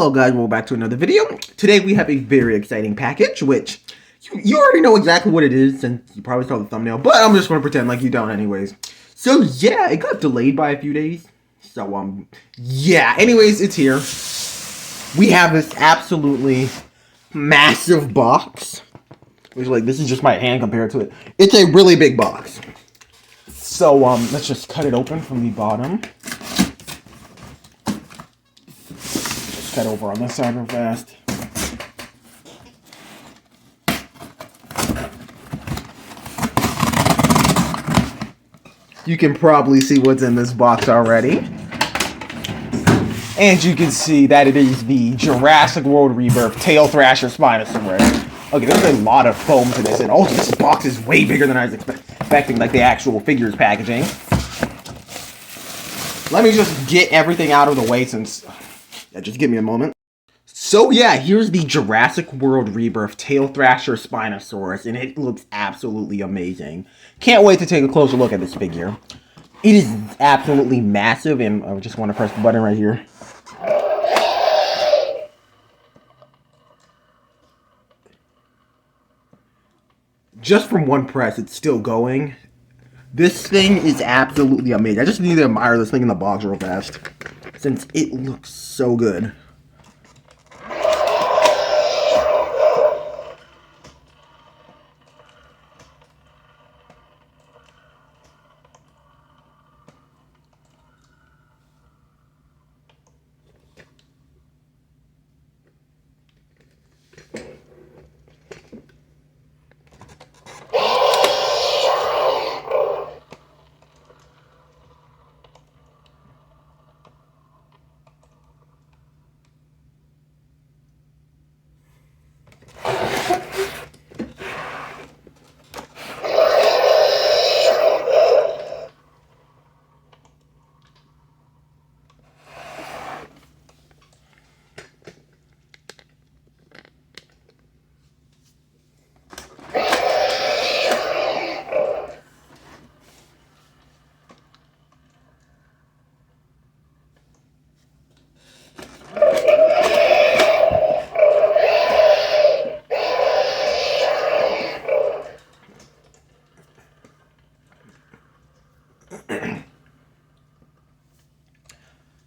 Hello guys, welcome back to another video. Today we have a very exciting package, which you already know exactly what it is, since you probably saw the thumbnail, but I'm just going to pretend like you don't anyways. So yeah, it got delayed by a few days. So yeah, anyways, it's here. We have this absolutely massive box, which this is just my hand compared to it. It's a really big box. So let's just cut it open from the bottom. Cut over on this side real fast. You can probably see what's in this box already. And you can see that it is the Jurassic World Rebirth Tail Thrasher Spinosaurus. Okay, there's a lot of foam to this, and also this box is way bigger than I was expecting, like the actual figures packaging. Let me just get everything out of the way since... Yeah, just give me a moment. So yeah, here's the Jurassic World Rebirth Tail Thrasher Spinosaurus, and it looks absolutely amazing. Can't wait to take a closer look at this figure. It is absolutely massive, and I just want to press the button right here. Just from one press, it's still going. This thing is absolutely amazing. I just need to admire this thing in the box real fast, since it looks so good.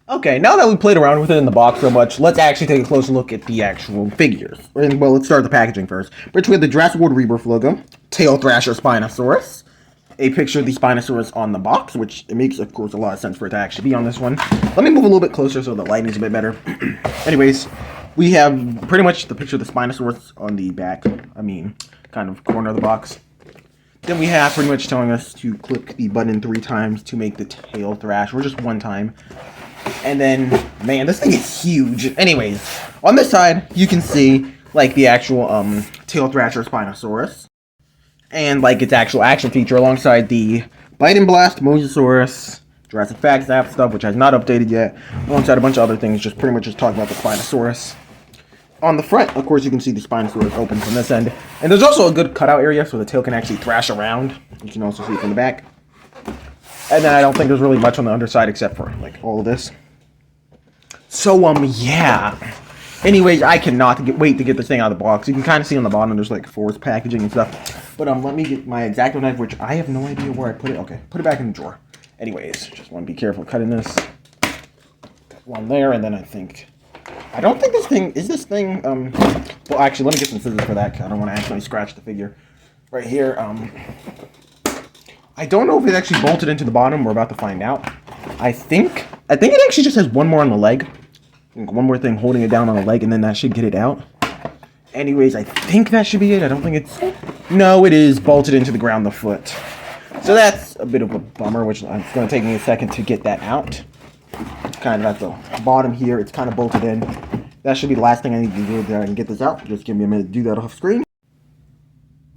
Okay, now that we played around with it in the box so much, let's actually take a closer look at the actual figures. Well, let's start the packaging first. Which we have the Jurassic World Rebirth logo, Tail Thrasher Spinosaurus, a picture of the Spinosaurus on the box, which it makes, of course, a lot of sense for it to actually be on this one. Let me move a little bit closer so the lighting's a bit better. Anyways, we have pretty much the picture of the Spinosaurus on the back, kind of corner of the box. Then we have pretty much telling us to click the button 3 times to make the Tail Thrash, or just 1 time. And then, man, this thing is huge. Anyways, on this side, you can see, the actual, Tail Thrasher Spinosaurus. And, its actual action feature alongside the Bite and Blast Mosasaurus, Jurassic Fact Zap stuff, which has not updated yet, alongside a bunch of other things, just pretty much just talking about the Spinosaurus. On the front, of course, you can see the Spinosaurus open from this end. And there's also a good cutout area, so the tail can actually thrash around. You can also see it from the back. And then I don't think there's really much on the underside except for, all of this. So, yeah. Anyways, I cannot wait to get this thing out of the box. You can kind of see on the bottom there's, forced packaging and stuff. But, let me get my X-Acto knife, which I have no idea where I put it. Okay, put it back in the drawer. Anyways, just want to be careful cutting this. Got one there, and then I don't think this thing, is this thing, well, actually, let me get some scissors for that, because I don't want to actually scratch the figure. Right here, I don't know if it actually bolted into the bottom. We're about to find out. I think it actually just has one more on the leg. One more thing holding it down on the leg, and then that should get it out. Anyways, I think that should be it. I don't think it's... No, it is bolted into the ground, the foot. So that's a bit of a bummer, which it's going to take me a second to get that out. Kind of at the bottom here. It's kind of bolted in. That should be the last thing I need to do there and get this out. Just give me a minute to do that off screen.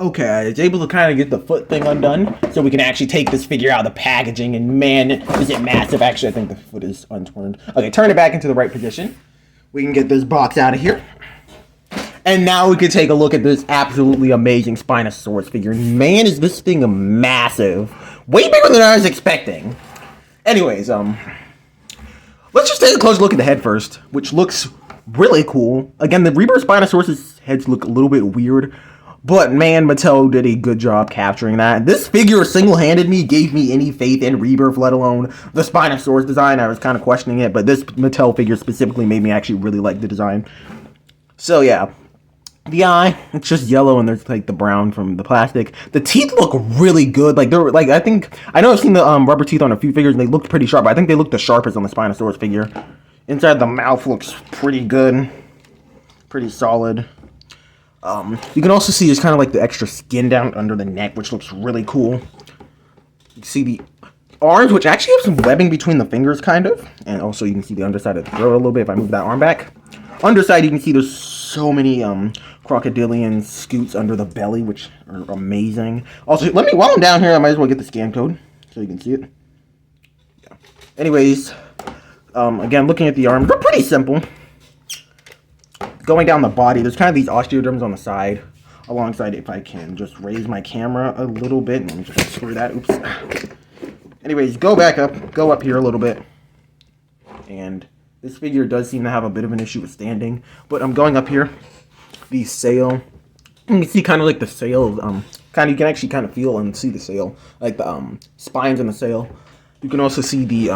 Okay, I was able to kind of get the foot thing undone, so we can actually take this figure out of the packaging, and man, is it massive. Actually, I think the foot is unturned. Okay, turn it back into the right position. We can get this box out of here. And now we can take a look at this absolutely amazing Spinosaurus figure. Man, is this thing massive. Way bigger than I was expecting. Anyways, let's just take a close look at the head first, which looks really cool. Again, the rebirth Spinosaurus heads look a little bit weird, but man, Mattel did a good job capturing that. This figure single-handed gave me any faith in rebirth, let alone the Spinosaurus design. I was kind of questioning it, but this Mattel figure specifically made me actually really like the design. So yeah. The eye, it's just yellow, and there's like the brown from the plastic. The teeth look really good. Like they're like, I know I've seen the rubber teeth on a few figures, and they looked pretty sharp. But I think they look the sharpest on the Spinosaurus figure. Inside the mouth looks pretty good, pretty solid. You can also see there's kind of like the extra skin down under the neck, which looks really cool. You can see the arms, which actually have some webbing between the fingers, kind of, and also you can see the underside of the throat a little bit if I move that arm back. Underside, you can see there's so many crocodilian scoots under the belly, which are amazing. Also, while I'm down here, I might as well get the scan code so you can see it. Yeah. Anyways, again, looking at the arms, they're pretty simple. Going down the body, there's kind of these osteoderms on the side. Alongside, if I can just raise my camera a little bit, let me just screw that. Oops. Anyways, go up here a little bit, and this figure does seem to have a bit of an issue with standing, but I'm going up here. The sail, you can see kind of like the sail, you can actually kind of feel and see the sail, like the spines in the sail. You can also see the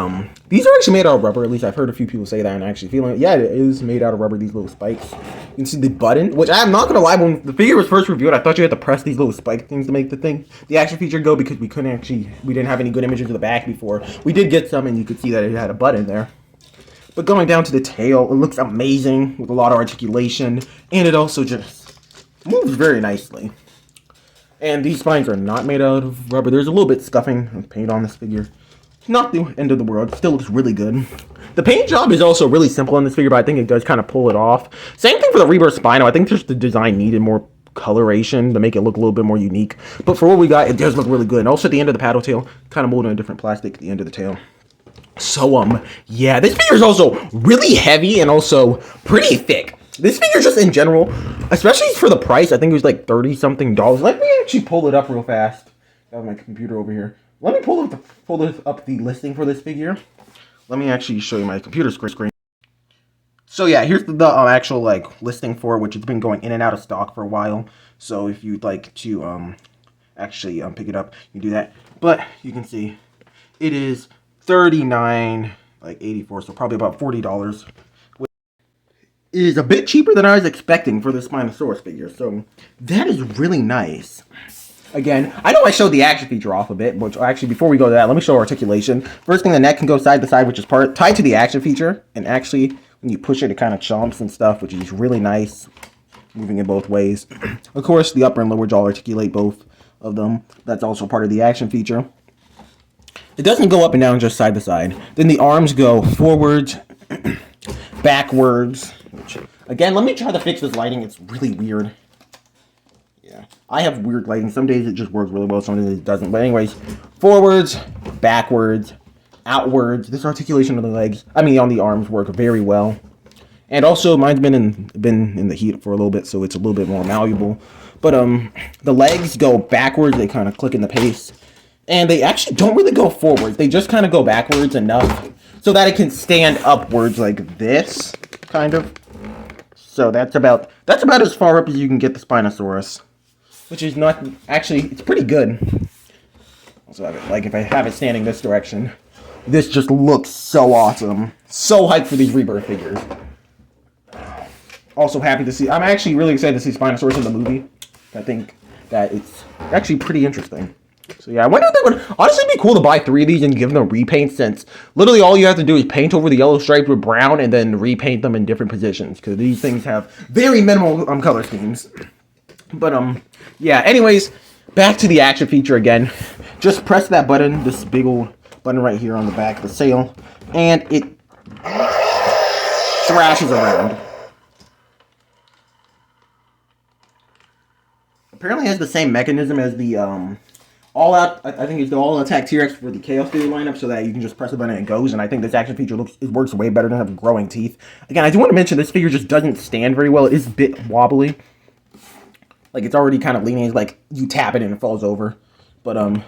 these are actually made out of rubber. At least I've heard a few people say that, and actually feeling it. Yeah, it is made out of rubber. These little spikes. You can see the button, which I'm not gonna lie. When the figure was first reviewed, I thought you had to press these little spike things to make the action feature go, because we didn't have any good images of the back before. We did get some, and you could see that it had a button there. But going down to the tail, it looks amazing with a lot of articulation, and it also just moves very nicely. And these spines are not made out of rubber. There's a little bit scuffing of paint on this figure. Not the end of the world. It still looks really good. The paint job is also really simple on this figure, but I think it does kind of pull it off. Same thing for the rebirth Spino. I think just the design needed more coloration to make it look a little bit more unique. But for what we got, it does look really good. And also at the end of the paddle tail, kind of molded in a different plastic at the end of the tail. So, yeah, this figure is also really heavy and also pretty thick. This figure just in general, especially for the price, I think it was like $30-something. Let me actually pull it up real fast. I have my computer over here. Let me pull up the listing for this figure. Let me actually show you my computer screen. So yeah, here's the actual like listing for it, which has been going in and out of stock for a while. So if you'd like to actually pick it up, you do that. But you can see it is $39.84, so probably about $40. It is a bit cheaper than I was expecting for the Spinosaurus figure, so that is really nice. Again, I know I showed the action feature off a bit, which actually, before we go to that, let me show articulation. First thing, the neck can go side to side, which is tied to the action feature, and actually, when you push it, it kind of chomps and stuff, which is really nice, moving it both ways. Of course, the upper and lower jaw articulate both of them. That's also part of the action feature. It doesn't go up and down, just side to side. Then the arms go forwards, backwards. Which, again, let me try to fix this lighting. It's really weird. Yeah, I have weird lighting. Some days it just works really well, some days it doesn't. But anyways, forwards, backwards, outwards. This articulation of the legs, on the arms, work very well. And also, mine's been in the heat for a little bit, so it's a little bit more malleable. But the legs go backwards. They kind of click in the pace. And they actually don't really go forwards. They just kind of go backwards enough so that it can stand upwards like this, kind of. So that's about as far up as you can get the Spinosaurus, which is not actually, it's pretty good. Also have it, like if I have it standing this direction, this just looks so awesome. So hyped for these rebirth figures. Also happy to see, I'm actually really excited to see Spinosaurus in the movie. I think that it's actually pretty interesting. So yeah, I wonder if they would honestly be cool to buy 3 of these and give them a repaint, since literally all you have to do is paint over the yellow stripes with brown and then repaint them in different positions, because these things have very minimal color schemes. But yeah, anyways, back to the action feature again. Just press that button, this big old button right here on the back of the sail, and it thrashes around. Apparently it has the same mechanism as the I think it's the All Attack T-Rex for the Chaos Theory lineup, so that you can just press the button and it goes. And I think this action feature works way better than having growing teeth. Again, I do want to mention this figure just doesn't stand very well. It is a bit wobbly. Like, it's already kind of leaning. It's like you tap it and it falls over. But I'm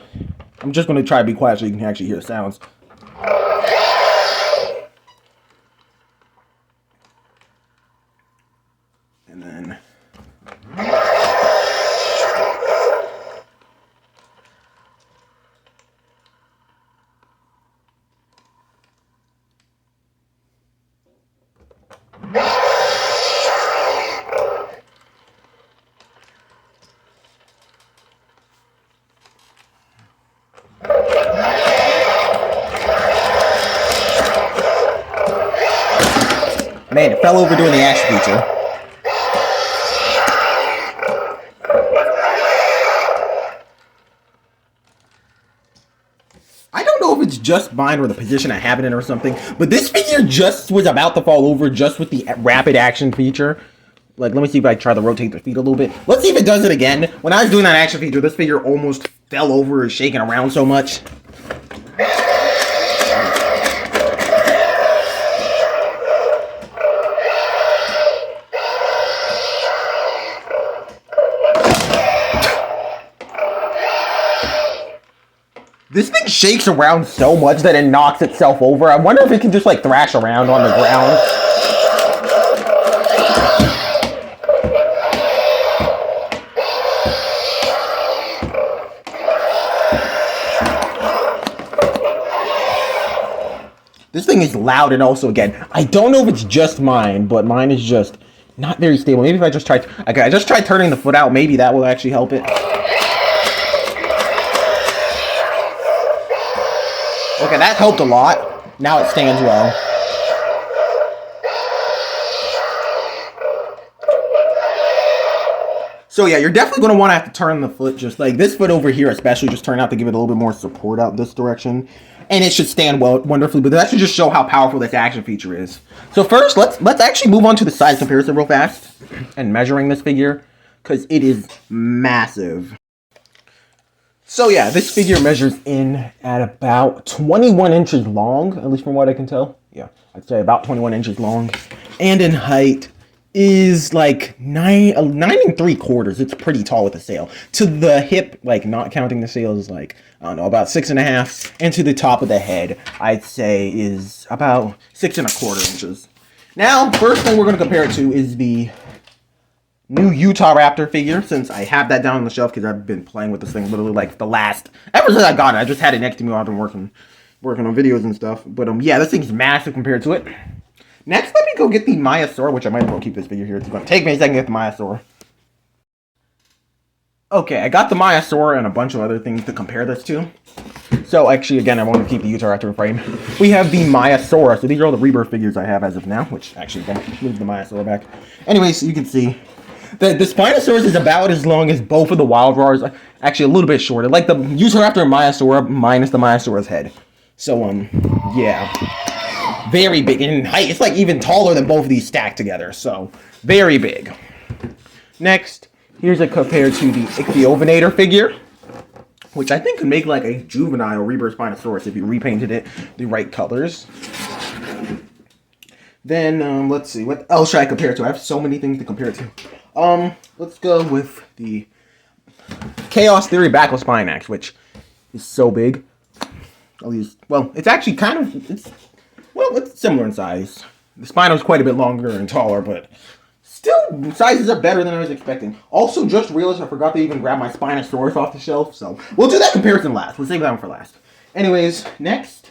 just going to try to be quiet so you can actually hear the sounds. Man, it fell over doing the action feature. I don't know if it's just mine or the position I have it in or something, but this figure just was about to fall over just with the rapid action feature. Like, let me see if I try to rotate the feet a little bit. Let's see if it does it again. When I was doing that action feature, this figure almost fell over and shaking around so much. This thing shakes around so much that it knocks itself over. I wonder if it can just like thrash around on the ground. This thing is loud, and also, again, I don't know if it's just mine, but mine is just not very stable. Maybe if I just try, okay, I just tried turning the foot out, maybe that will actually help it. Okay, that helped a lot. Now it stands well. So yeah, you're definitely going to want to have to turn the foot, just like this foot over here especially, just turn out to give it a little bit more support out this direction. And it should stand well, wonderfully, but that should just show how powerful this action feature is. So first, let's actually move on to the size comparison real fast and measuring this figure, because it is massive. So yeah, this figure measures in at about 21 inches long, at least from what I can tell. Yeah, I'd say about 21 inches long. And in height is like 9 3/4. It's pretty tall with the sail. To the hip, like not counting the sail, is like, I don't know, about 6.5. And to the top of the head, I'd say is about 6 1/4 inches. Now, first thing we're going to compare it to is the new Utah Raptor figure, since I have that down on the shelf because I've been playing with this thing literally like ever since I got it. I just had it next to me while I've been working on videos and stuff. But yeah, this thing's massive compared to it. Next, let me go get the Maiasaur, which I might as well keep this figure here. It's going to take me a second to get the Maiasaur. Okay, I got the Maiasaur and a bunch of other things to compare this to. So actually, again, I want to keep the Utah Raptor frame. We have the Maiasaur. So these are all the rebirth figures I have as of now, which actually, I'm going to move the Maiasaur back. Anyway, so you can see the Spinosaurus is about as long as both of the Wild Roars. Actually, a little bit shorter. Like the Utah Raptor and Maiasaur minus the Maiasaur's head. So, yeah. Very big in height. It's like even taller than both of these stacked together. So, very big. Next, here's a compared to the Ichthyovenator figure, which I think could make like a juvenile rebirth Spinosaurus if you repainted it the right colors. Then, let's see. What else should I compare it to? I have so many things to compare it to. Let's go with the Chaos Theory Backless Spinax, which is so big. At least, well, it's actually kind of, it's similar in size. The Spino's quite a bit longer and taller, but still, sizes are better than I was expecting. Also, just realized I forgot to even grab my Spinosaurus off the shelf, so we'll do that comparison last. We'll save that one for last. Anyways, next,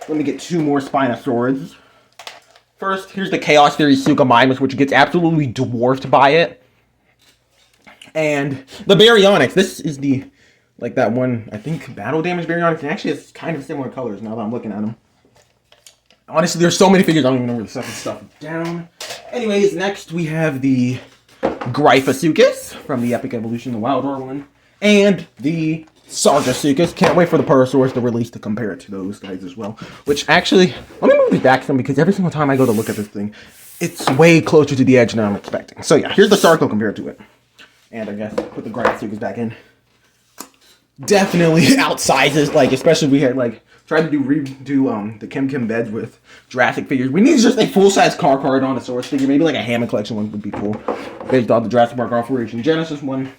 let me get 2 more Spinosaurs. First, here's the Chaos Theory Suchomimus, which gets absolutely dwarfed by it. And the Baryonyx. This is the, like that one, I think, battle damage Baryonyx. And actually, it's kind of similar colors now that I'm looking at them. Honestly, there's so many figures, I don't even know where to set this stuff down. Anyways, next we have the Gryphosuchus from the Epic Evolution, the Wild Roar one. And the Sarcosuchus. Can't wait for the Parasaurus to release to compare it to those guys as well. Which actually, let me move it back some because every single time I go to look at this thing, it's way closer to the edge than I'm expecting. So yeah, here's the Sarco compared to it. And I guess put the Gryphosuchus back in. Definitely outsizes, like, especially if we had like tried to redo the Kim beds with Jurassic figures. We need just a full-size car Cardanosaurus figure. Maybe like a Hammond collection one would be cool. Based off the Jurassic Park Operation Genesis one.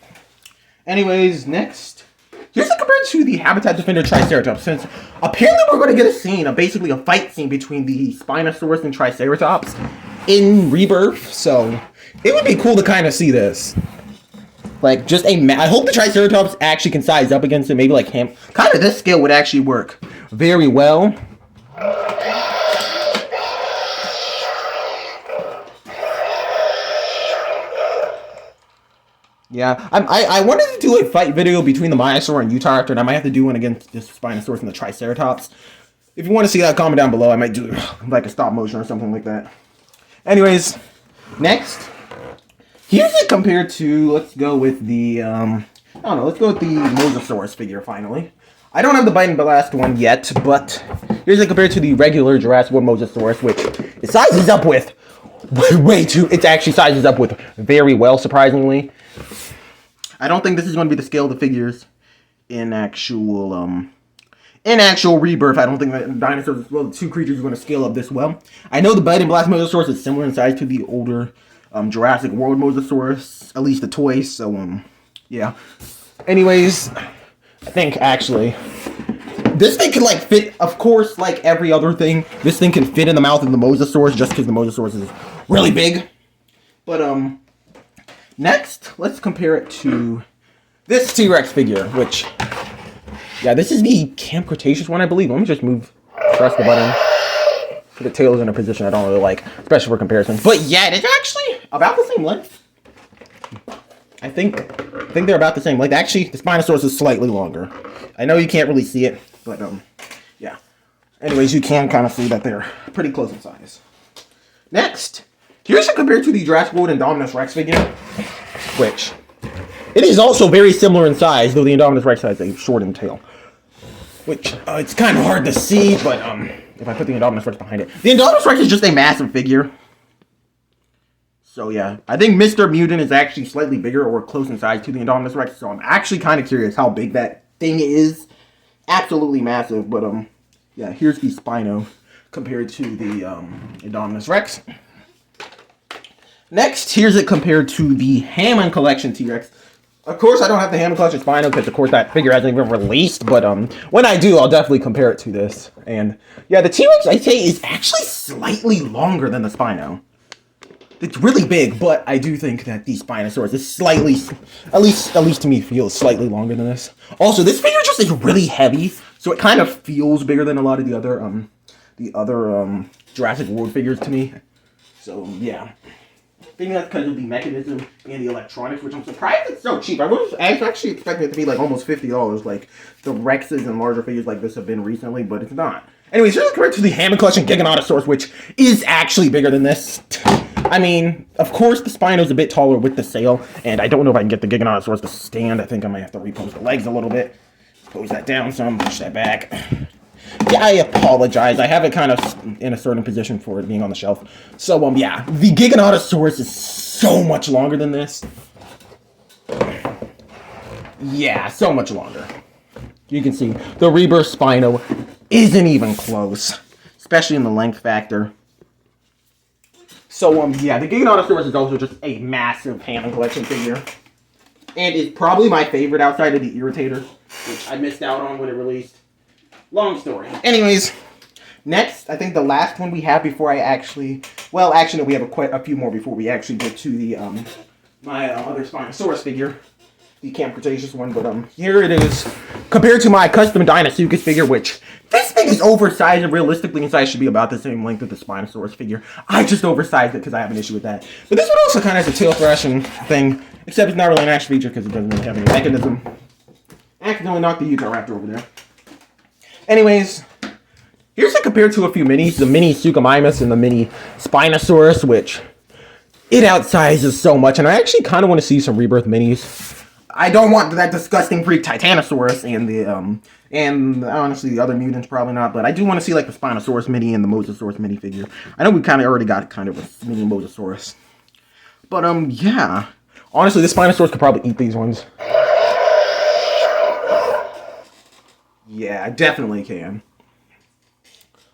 Anyways, next, here's a comparison to the Habitat Defender Triceratops, since apparently we're going to get a scene, basically a fight scene between the Spinosaurus and Triceratops in Rebirth, so it would be cool to kind of see this. Like, just I hope the Triceratops actually can size up against it, maybe like him. Kind of this scale would actually work very well. Yeah, I wanted to do a fight video between the Maiasaur and Utah Raptor, and I might have to do one against this Spinosaurus and the Triceratops. If you want to see that, comment down below. I might do like a stop motion or something like that. Anyways, next, here's it compared to, let's go with the, I don't know, let's go with the Mosasaurus figure, finally. I don't have the Bite and Blast one yet, but here's it compared to the regular Jurassic World Mosasaurus, which it sizes up with it actually sizes up with very well, surprisingly. I don't think this is going to be the scale of the figures in actual rebirth. I don't think that dinosaurs, well, the two creatures are going to scale up this well. I know the Bite and Blast Mosasaurus is similar in size to the older Jurassic World Mosasaurus, at least the toys, so, yeah. Anyways, I think, actually, this thing can, like, fit, of course, like every other thing, this thing can fit in the mouth of the Mosasaurus just because the Mosasaurus is really big. But, next, let's compare it to this T-Rex figure, which, yeah, this is the Camp Cretaceous one, I believe. Let me just press the button. The tail is in a position I don't really like, especially for comparison. But, yeah, it's actually about the same length. I think they're about the same length. Actually, the Spinosaurus is slightly longer. I know you can't really see it, but yeah. Anyways, you can kind of see that they're pretty close in size. Next, here's it compared to the Jurassic World Indominus Rex figure, which it is also very similar in size, though the Indominus Rex has a shortened tail, which it's kind of hard to see, but if I put the Indominus Rex behind it, the Indominus Rex is just a massive figure. So yeah, I think Mr. Mutant is actually slightly bigger or close in size to the Indominus Rex, so I'm actually kind of curious how big that thing is. Absolutely massive, but yeah, here's the Spino compared to the Indominus Rex. Next, here's it compared to the Hammond Collection T-Rex. Of course, I don't have the Hammond Collection Spino because, of course, that figure hasn't even released, but when I do, I'll definitely compare it to this. And yeah, the T-Rex, I'd say, is actually slightly longer than the Spino. It's really big, but I do think that the Spinosaurus is slightly, at least to me, feels slightly longer than this. Also, this figure just is really heavy, so it kind of feels bigger than a lot of the other Jurassic World figures to me. So yeah, I think that's because of the mechanism and the electronics, which I'm surprised it's so cheap. I was actually expecting it to be like almost $50, like the Rexes and larger figures like this have been recently, but it's not. Anyways, here's compared to the Hammond Collection Giganotosaurus, which is actually bigger than this. I mean, of course, the Spino's a bit taller with the sail, and I don't know if I can get the Giganotosaurus to stand. I think I might have to repose the legs a little bit. Pose that down some, push that back. Yeah, I apologize. I have it kind of in a certain position for it being on the shelf. So, yeah, the Giganotosaurus is so much longer than this. Yeah, so much longer. You can see the Rebirth Spino isn't even close, especially in the length factor. So, yeah, the Giganotosaurus is also just a massive Hammond Collection figure. And is probably my favorite outside of the Irritator, which I missed out on when it released. Long story. Anyways, next, I think the last one we have before I actually... Well, actually, no, we have quite a few more before we actually get to the, my other Spinosaurus figure. The Camp Cretaceous one, but here it is. Compared to my custom Dinosuchus figure, which this thing is oversized and realistically in size should be about the same length as the Spinosaurus figure. I just oversized it because I have an issue with that. But this one also kind of has a tail thrashing thing, except it's not really an action feature because it doesn't really have any mechanism. I accidentally knocked the Utahraptor over there. Anyways, here's it compared to a few minis, the mini Suchomimus and the mini Spinosaurus, which it outsizes so much, and I actually kind of want to see some Rebirth minis. I don't want that disgusting freak Titanosaurus and the, and honestly the other mutants probably not, but I do want to see like the Spinosaurus mini and the Mosasaurus mini figure. I know we kind of already got kind of a mini Mosasaurus. But, yeah. Honestly, this Spinosaurus could probably eat these ones. Yeah, I definitely can.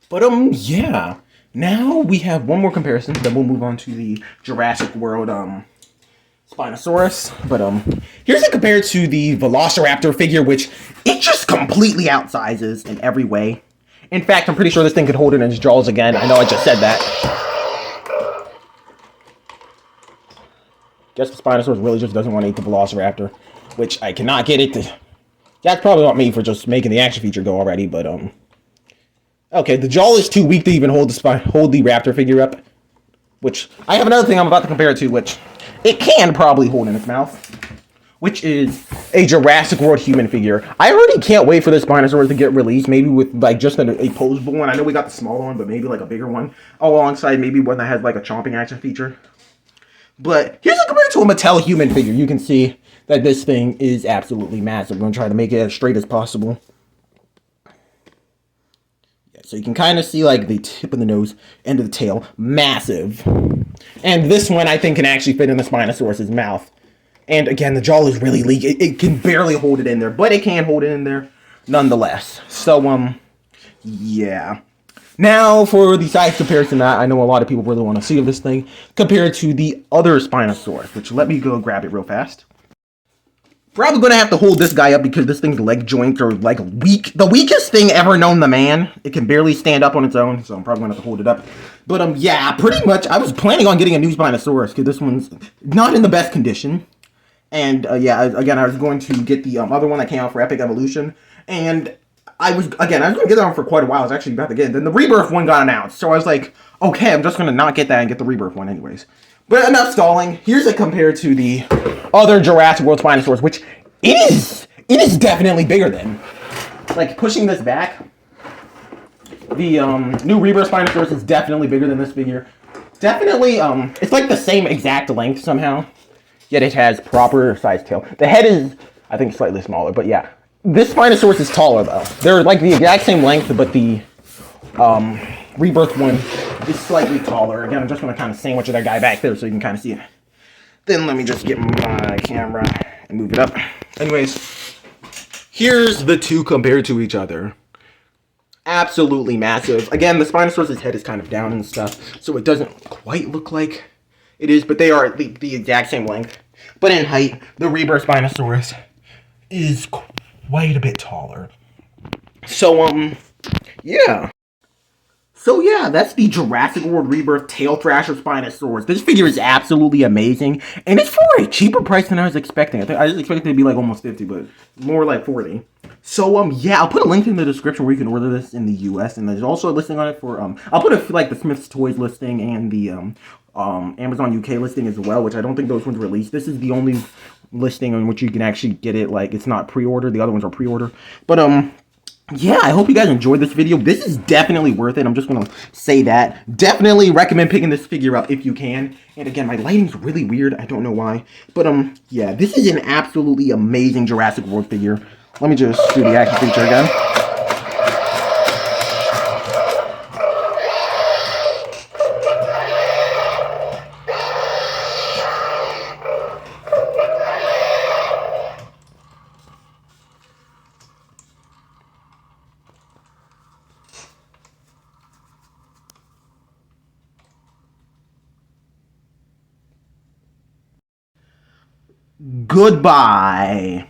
But, yeah. Now we have one more comparison, then we'll move on to the Jurassic World, Spinosaurus, but here's it compared to the Velociraptor figure, which it just completely outsizes in every way. In fact, I'm pretty sure this thing could hold it in its jaws again. I know I just said that. Guess the Spinosaurus really just doesn't want to eat the Velociraptor, which I cannot get it to. That's probably not me for just making the action feature go already, but okay, the jaw is too weak to even hold the raptor figure up. Which I have another thing I'm about to compare it to, which it can probably hold in its mouth, which is a Jurassic World human figure. I already can't wait for this Spinosaurus to get released, maybe with like just a posable one. I know we got the smaller one, but maybe like a bigger one alongside maybe one that has like a chomping action feature. But here's a compared to a Mattel human figure. You can see that this thing is absolutely massive. I'm going to try to make it as straight as possible. Yeah, so you can kind of see like the tip of the nose, end of the tail. Massive. And this one I think can actually fit in the Spinosaurus's mouth. And again, the jaw is really leaky. It can barely hold it in there, but it can hold it in there nonetheless. So, yeah. Now, for the size comparison that I know a lot of people really want to see of this thing, compared to the other Spinosaurus, which let me go grab it real fast. Probably going to have to hold this guy up because this thing's leg joints are like weak. The weakest thing ever known to man. It can barely stand up on its own, so I'm probably going to have to hold it up. But, yeah, pretty much, I was planning on getting a new Spinosaurus because this one's not in the best condition. And, yeah, again, I was going to get the other one that came out for Epic Evolution. And I was going to get that one for quite a while. I was actually about to get it. Then the Rebirth one got announced. So I was like, okay, I'm just going to not get that and get the Rebirth one anyways. But enough stalling. Here's it compared to the other Jurassic World Spinosaurus, which it is definitely bigger than. Like, pushing this back, the new Rebirth Spinosaurus is definitely bigger than this figure. Definitely, it's like the same exact length somehow. Yet it has proper sized tail. The head is, I think, slightly smaller, but yeah. This Spinosaurus is taller, though. They're like the exact same length, but the Rebirth one is slightly taller. Again, I'm just going to kind of sandwich that guy back there so you can kind of see it. Then let me just get my camera and move it up. Anyways, here's the two compared to each other. Absolutely massive. Again, the Spinosaurus' head is kind of down and stuff, so it doesn't quite look like it is, but they are the exact same length. But in height, the Rebirth Spinosaurus is quite a bit taller. So, yeah. So, yeah, that's the Jurassic World Rebirth Tail Thrasher Spinosaurus. This figure is absolutely amazing, and it's for a cheaper price than I was expecting. I was expecting it to be like almost 50, but more like 40. So, yeah, I'll put a link in the description where you can order this in the US, and there's also a listing on it for, I'll put like the Smith's Toys listing and the, Amazon UK listing as well, which I don't think those ones released. This is the only listing on which you can actually get it. Like, it's not pre-order. The other ones are pre-order. But, yeah, I hope you guys enjoyed this video. This is definitely worth it. I'm just going to say that. Definitely recommend picking this figure up if you can. And again, my lighting's really weird. I don't know why. But, yeah, this is an absolutely amazing Jurassic World figure. Let me just do the action feature again. Goodbye.